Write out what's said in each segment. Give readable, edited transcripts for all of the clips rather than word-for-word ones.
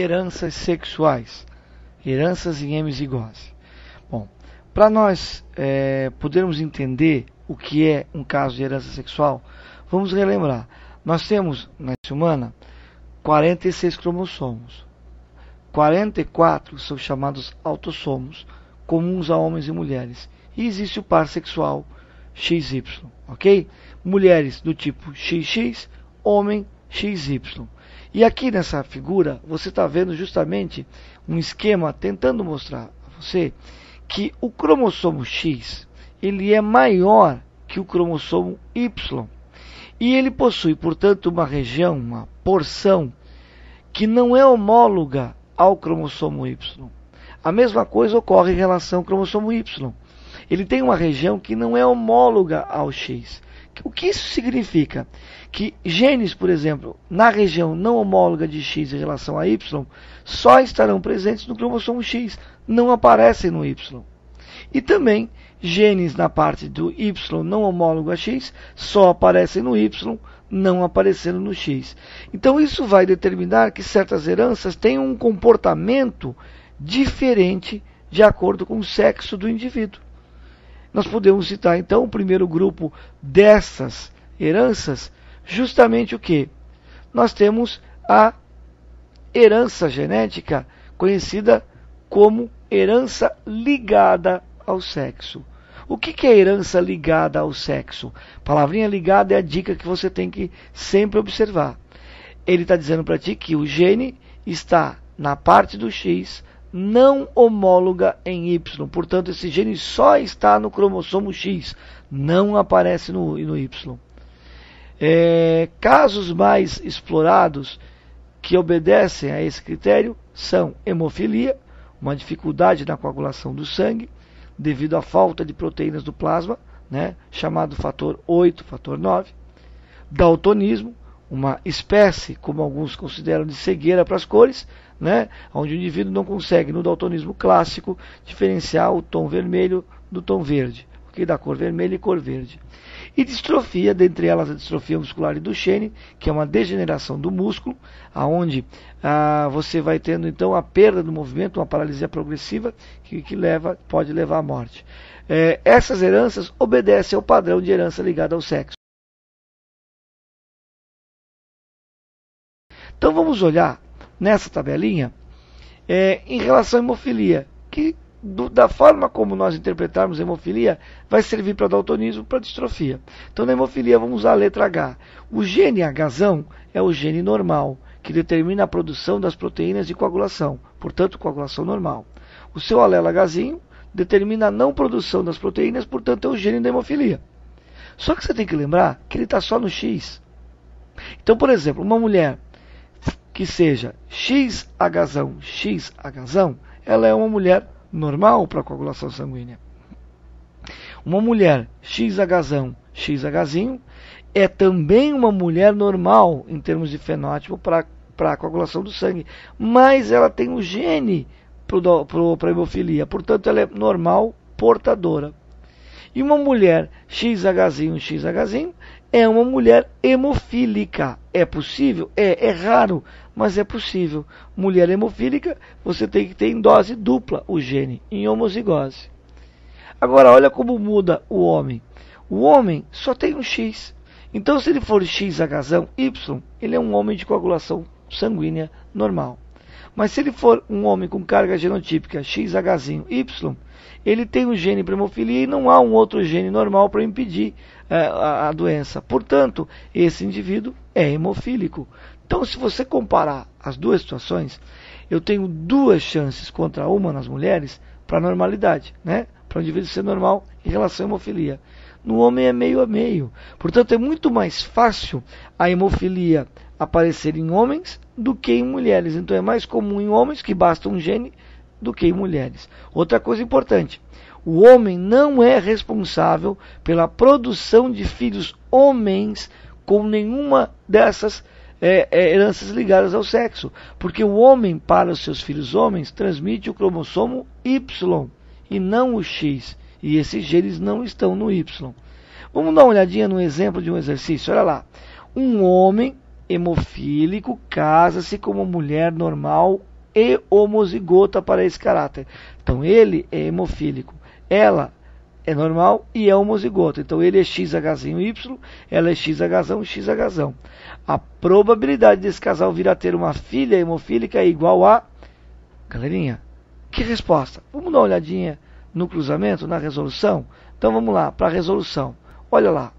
heranças sexuais, heranças em hemizigose. Bom, para nós podermos entender o que é um caso de herança sexual, vamos relembrar. Nós temos na espécie humana 46 cromossomos. 44 são chamados autossomos, comuns a homens e mulheres. E existe o par sexual XY, ok? Mulheres do tipo XX, homem XY. E aqui nessa figura você está vendo justamente um esquema tentando mostrar a você que o cromossomo X ele é maior que o cromossomo Y. E ele possui, portanto, uma região, uma porção que não é homóloga ao cromossomo Y. A mesma coisa ocorre em relação ao cromossomo Y. Ele tem uma região que não é homóloga ao X. O que isso significa? Que genes, por exemplo, na região não homóloga de X em relação a Y, só estarão presentes no cromossomo X, não aparecem no Y. E também genes na parte do Y não homólogo a X só aparecem no Y, não aparecendo no X. Então isso vai determinar que certas heranças têm um comportamento diferente de acordo com o sexo do indivíduo. Nós podemos citar então o primeiro grupo dessas heranças, justamente o que? Nós temos a herança genética conhecida como herança ligada ao sexo. O que é herança ligada ao sexo? Palavrinha ligada é a dica que você tem que sempre observar. Ele está dizendo para ti que o gene está na parte do X, não homóloga em Y. Portanto, esse gene só está no cromossomo X, não aparece no Y. Casos mais explorados que obedecem a esse critério são hemofilia, uma dificuldade na coagulação do sangue, devido à falta de proteínas do plasma, chamado fator 8, fator 9. Daltonismo, uma espécie, como alguns consideram, de cegueira para as cores, onde o indivíduo não consegue, no daltonismo clássico, diferenciar o tom vermelho do tom verde, da cor vermelha e cor verde. E distrofia, dentre elas a distrofia muscular e Duchenne, que é uma degeneração do músculo, aonde você vai tendo então a perda do movimento, uma paralisia progressiva que pode levar à morte. Essas heranças obedecem ao padrão de herança ligada ao sexo. Então vamos olhar nessa tabelinha em relação à hemofilia, que da forma como nós interpretarmos a hemofilia, vai servir para daltonismo, para distrofia. Então, na hemofilia, vamos usar a letra H. O gene Hzão é o gene normal, que determina a produção das proteínas de coagulação, portanto, coagulação normal. O seu alelo Hzinho determina a não produção das proteínas, portanto, é o gene da hemofilia. Só que você tem que lembrar que ele está só no X. Então, por exemplo, uma mulher que seja XHzão, ela é uma mulher normal para a coagulação sanguínea. Uma mulher XHzão, XHzinho é também uma mulher normal em termos de fenótipo para a coagulação do sangue, mas ela tem o gene para a hemofilia, portanto ela é normal portadora. E uma mulher XHzinho, XHzinho é uma mulher hemofílica. É possível? É raro, mas é possível. Mulher hemofílica, você tem que ter em dose dupla o gene, em homozigose. Agora, olha como muda o homem. O homem só tem um X. Então, se ele for XHzão Y, ele é um homem de coagulação sanguínea normal. Mas se ele for um homem com carga genotípica XHzinho Y, ele tem um gene para hemofilia e não há um outro gene normal para impedir a doença. Portanto, esse indivíduo é hemofílico. Então, se você comparar as duas situações, eu tenho duas chances contra uma nas mulheres para normalidade, para o indivíduo ser normal em relação à hemofilia. No homem é meio a meio. Portanto, é muito mais fácil a hemofilia aparecer em homens do que em mulheres. Então, é mais comum em homens, que basta um gene, do que em mulheres. Outra coisa importante, o homem não é responsável pela produção de filhos homens com nenhuma dessas heranças ligadas ao sexo, porque o homem, para os seus filhos homens, transmite o cromossomo Y e não o X, e esses genes não estão no Y. Vamos dar uma olhadinha no exemplo de um exercício. Olha lá, um homem hemofílico casa-se com uma mulher normal e homozigota para esse caráter. Então ele é hemofílico, ela é normal e é homozigota. Então ele é XHY, ela é XH. A probabilidade desse casal vir a ter uma filha hemofílica é igual a... Galerinha, que resposta? Vamos dar uma olhadinha no cruzamento, na resolução? Então vamos lá, para a resolução. Olha lá,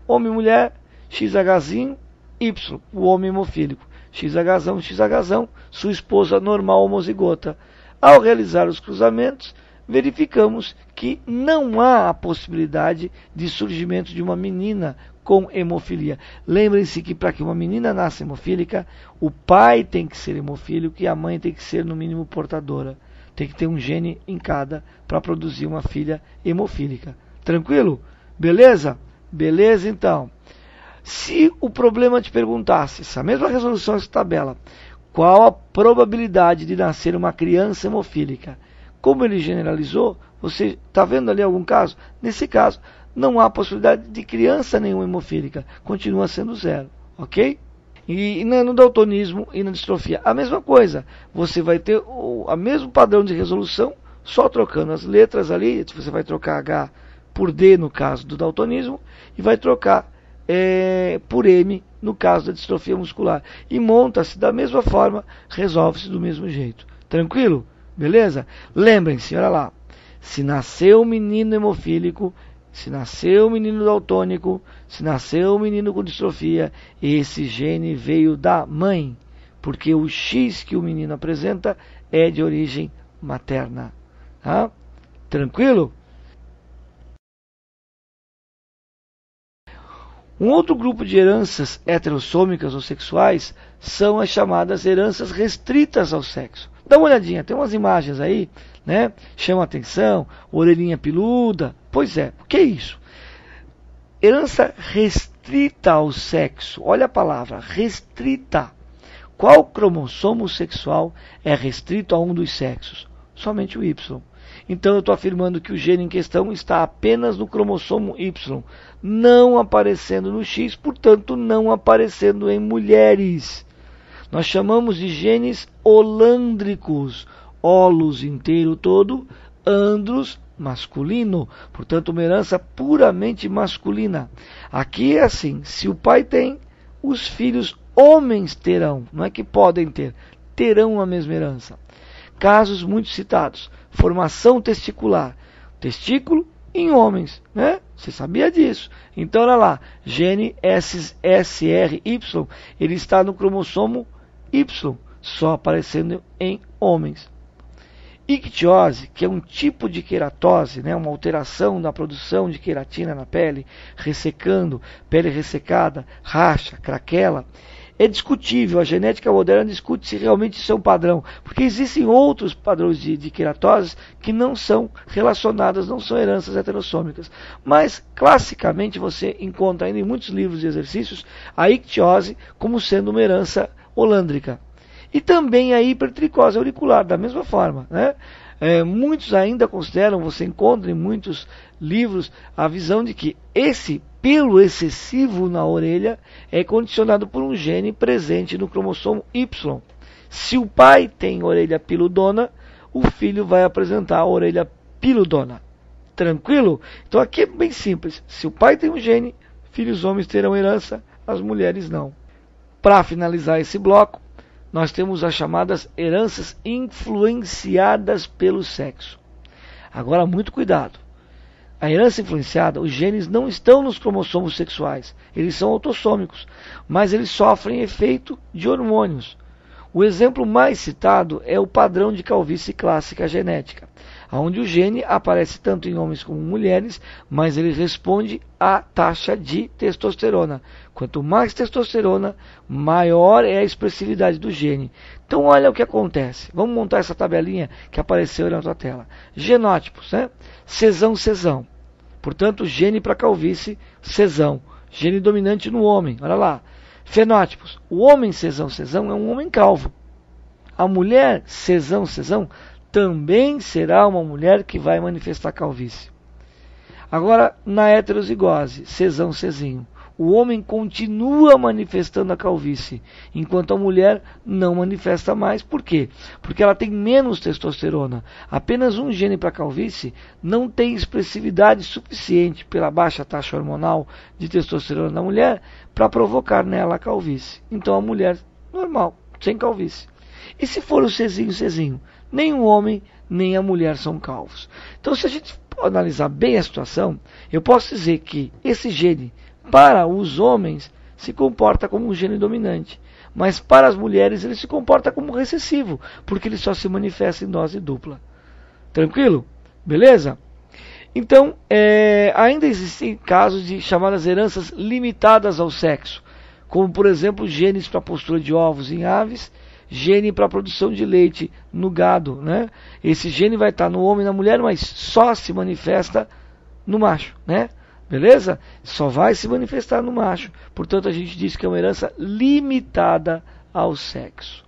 homem e mulher, XHzinho, Y, o homem hemofílico. XH, sua esposa normal homozigota. Ao realizar os cruzamentos, verificamos que não há a possibilidade de surgimento de uma menina com hemofilia. Lembrem-se que para que uma menina nasça hemofílica, o pai tem que ser hemofílico e a mãe tem que ser, no mínimo, portadora. Tem que ter um gene em cada para produzir uma filha hemofílica. Tranquilo? Beleza? Beleza, então. Se o problema te perguntasse, essa mesma resolução, essa tabela, qual a probabilidade de nascer uma criança hemofílica? Como ele generalizou, você está vendo ali algum caso? Nesse caso, não há possibilidade de criança nenhuma hemofílica. Continua sendo 0, ok? E no daltonismo e na distrofia, a mesma coisa. Você vai ter o mesmo padrão de resolução, só trocando as letras ali. Você vai trocar H por D no caso do daltonismo e vai trocar por M no caso da distrofia muscular. E monta-se da mesma forma, resolve-se do mesmo jeito. Tranquilo? Beleza? Lembrem-se, olha lá. Se nasceu um menino hemofílico, se nasceu um menino daltônico, se nasceu um menino com distrofia, esse gene veio da mãe, porque o X que o menino apresenta é de origem materna. Tá? Tranquilo? Um outro grupo de heranças heterossômicas ou sexuais são as chamadas heranças restritas ao sexo. Dá uma olhadinha, tem umas imagens aí, né? Chama a atenção, orelhinha peluda. Pois é, o que é isso? Herança restrita ao sexo. Olha a palavra, restrita. Qual cromossomo sexual é restrito a um dos sexos? Somente o Y. Então eu estou afirmando que o gene em questão está apenas no cromossomo Y, não aparecendo no X, portanto não aparecendo em mulheres. Nós chamamos de genes holândricos, holos inteiro todo, andros masculino, portanto uma herança puramente masculina. Aqui é assim, se o pai tem, os filhos homens terão, não é que podem ter, terão a mesma herança. Casos muito citados, formação testicular, testículo em homens, né? Você sabia disso? Então olha lá, gene SRY, ele está no cromossomo Y, só aparecendo em homens. Ictiose, que é um tipo de queratose, né, uma alteração da produção de queratina na pele, ressecando, pele ressecada, racha, craquela. É discutível, a genética moderna discute se realmente isso é um padrão, porque existem outros padrões de queratose que não são relacionadas, não são heranças heterossômicas. Mas, classicamente, você encontra ainda em muitos livros de exercícios a ictiose como sendo uma herança holândrica. E também a hipertricose auricular, da mesma forma, né? Muitos ainda consideram, você encontra em muitos livros, a visão de que esse pelo excessivo na orelha é condicionado por um gene presente no cromossomo Y. Se o pai tem orelha piludona, o filho vai apresentar a orelha piludona. Tranquilo? Então aqui é bem simples. Se o pai tem um gene, filhos homens terão herança, as mulheres não. Para finalizar esse bloco, nós temos as chamadas heranças influenciadas pelo sexo. Agora, muito cuidado. A herança influenciada, os genes não estão nos cromossomos sexuais. Eles são autossômicos, mas eles sofrem efeito de hormônios. O exemplo mais citado é o padrão de calvície clássica genética, onde o gene aparece tanto em homens como em mulheres, mas ele responde à taxa de testosterona. Quanto mais testosterona, maior é a expressividade do gene. Então olha o que acontece. Vamos montar essa tabelinha que apareceu na tua tela. Genótipos, né? Cesão. Portanto, gene para calvície, cesão. Gene dominante no homem, olha lá. Fenótipos. O homem cesão é um homem calvo. A mulher cesão também será uma mulher que vai manifestar calvície. Agora, na heterozigose, cezinho. o homem continua manifestando a calvície, enquanto a mulher não manifesta mais. Por quê? Porque ela tem menos testosterona. Apenas um gene para calvície não tem expressividade suficiente pela baixa taxa hormonal de testosterona da mulher para provocar nela a calvície. Então a mulher normal, sem calvície. E se for o Czinho, nem o homem nem a mulher são calvos. Então, se a gente analisar bem a situação, eu posso dizer que esse gene, para os homens, se comporta como um gene dominante, mas para as mulheres ele se comporta como recessivo, porque ele só se manifesta em dose dupla. Tranquilo? Beleza? Então, ainda existem casos de chamadas heranças limitadas ao sexo, como, por exemplo, genes para postura de ovos em aves, gene para produção de leite no gado, né? Esse gene vai estar no homem e na mulher, mas só se manifesta no macho, né? Beleza? Só vai se manifestar no macho. Portanto, a gente diz que é uma herança limitada ao sexo.